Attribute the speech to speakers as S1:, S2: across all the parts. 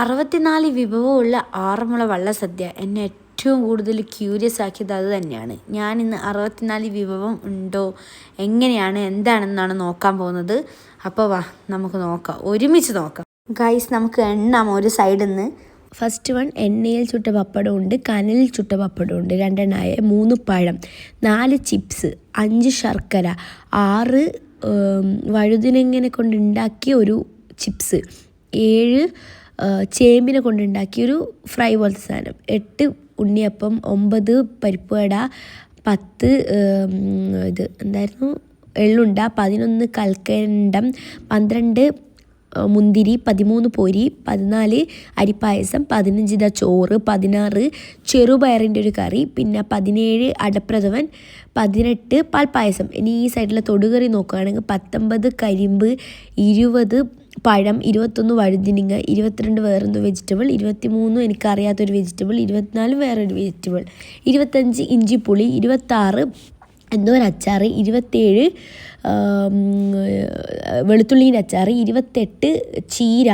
S1: 64 വിഭവമുള്ള ആറന്മുള വള്ളസദ്യ എന്നെ ഏറ്റവും കൂടുതൽ ക്യൂരിയസ് ആക്കിയത് അത് തന്നെയാണ്. ഞാൻ ഇന്ന് 64 വിഭവം ഉണ്ടോ, എങ്ങനെയാണ്, എന്താണെന്നാണ് നോക്കാൻ പോകുന്നത്. അപ്പോൾ വാ നമുക്ക് നോക്കാം, ഒരുമിച്ച് നോക്കാം ഗൈസ്. നമുക്ക് എണ്ണാം ഒരു സൈഡിൽ നിന്ന്. ഫസ്റ്റ് വൺ, എണ്ണയിൽ ചുട്ട പപ്പടമുണ്ട്, കനലിൽ ചുട്ട പപ്പടമുണ്ട്, 2 എണ്ണായ, 3 പഴം, 4 ചിപ്സ്, 5 ശർക്കര, 6 വഴുതിനങ്ങനെ കൊണ്ടുണ്ടാക്കിയ ഒരു ചിപ്സ്, 7 ചേമ്പിനെ കൊണ്ടുണ്ടാക്കിയൊരു ഫ്രൈ പോലത്തെ സാധനം, 8 ഉണ്ണിയപ്പം, 9 പരിപ്പ് വട, 10 ഇത് എന്തായിരുന്നു എള്ളുണ്ട, 11 കൽക്കണ്ടം, 12 മുന്തിരി, 13 പൊരി, 14 അരിപ്പായസം, 15 ചോറ്, 16 ചെറുപയറിൻ്റെ ഒരു കറി, പിന്നെ 17 അടപ്രഥമൻ, 18 പാൽപ്പായസം. ഇനി ഈ സൈഡിലെ തൊടുകറി നോക്കുകയാണെങ്കിൽ 19 കരിമ്പ്, 20 പഴം, 21 വഴുതിനിങ്ങ, 22 വേറൊരു വെജിറ്റബിൾ, 23 എനിക്കറിയാത്തൊരു വെജിറ്റബിൾ, 24 വേറൊരു വെജിറ്റബിൾ, 25 ഇഞ്ചിപ്പുളി, 26 എന്തോ ഒരു അച്ചാർ, 27 വെളുത്തുള്ളീൻ്റെ അച്ചാർ, 28 ചീര,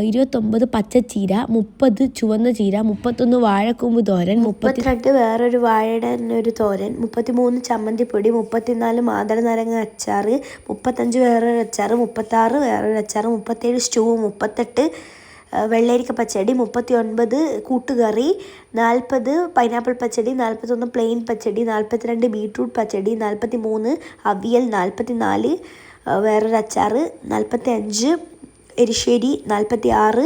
S1: 29 പച്ചച്ചീര, 30 ചുവന്ന ചീര, 31 വാഴക്കൂമ്പ് തോരൻ, 32 വേറൊരു വാഴയുടെ ഒരു തോരൻ, 33 ചമ്മന്തിപ്പൊടി, 34 മാതള നാരങ്ങ അച്ചാർ, 35 വേറൊരു അച്ചാർ, 36 വേറൊരു അച്ചാർ, 37 സ്റ്റൂ, 38 വെള്ളരിക്ക പച്ചടി, 39 കൂട്ടുകറി, 40 പൈനാപ്പിൾ പച്ചടി, 41 പ്ലെയിൻ പച്ചടി, 42 ബീട്രൂട്ട് പച്ചടി, 43 അവിയൽ, 44 വേറൊരു അച്ചാർ, 45 എരിശ്ശേരി, 46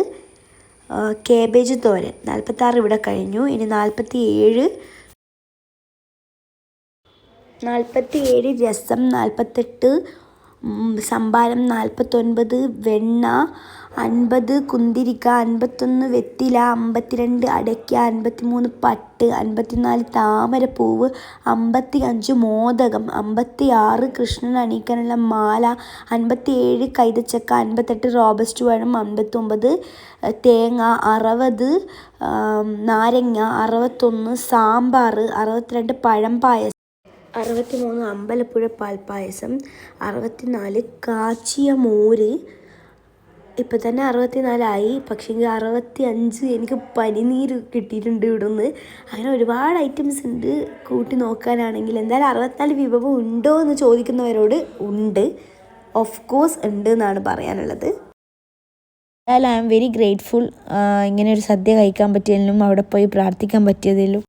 S1: കേബേജ് തോരൻ, 46 ഇവിടെ കഴിഞ്ഞു. ഇനി 47 രസം, 48 സംഭാരം, 49 വെണ്ണ, 50 കുന്തിരിക്ക, 51 വെറ്റില, 52 അടയ്ക്ക, 53 പട്ട്, 54 താമരപ്പൂവ്, 55 മോദകം, 56 കൃഷ്ണൻ അണിയിക്കാനുള്ള മാല, 57 കൈതച്ചക്ക, 58 റോബസ്റ്റ് പഴം, 59 തേങ്ങ, 60 നാരങ്ങ, 61 സാമ്പാർ, 62 പഴം പായസം, 63 അമ്പലപ്പുഴ പാൽപ്പായസം, 64 കാച്ചിയ മോര്. ഇപ്പം തന്നെ 64 പക്ഷേ 65 എനിക്ക് പനിനീര് കിട്ടിയിട്ടുണ്ട് ഇവിടെ നിന്ന്. അങ്ങനെ ഒരുപാട് ഐറ്റംസ് ഉണ്ട് കൂട്ടി നോക്കാനാണെങ്കിൽ. എന്തായാലും 64 വിഭവം ഉണ്ടോ എന്ന് ചോദിക്കുന്നവരോട് ഉണ്ട്, ഓഫ് കോഴ്സ് ഉണ്ട് എന്നാണ് പറയാനുള്ളത്. എന്തായാലും ഐ ആം വെരി ഗ്രേറ്റ്ഫുൾ ഇങ്ങനെ ഒരു സദ്യ കഴിക്കാൻ പറ്റിയതിലും അവിടെ പോയി പ്രാർത്ഥിക്കാൻ പറ്റിയതിലും.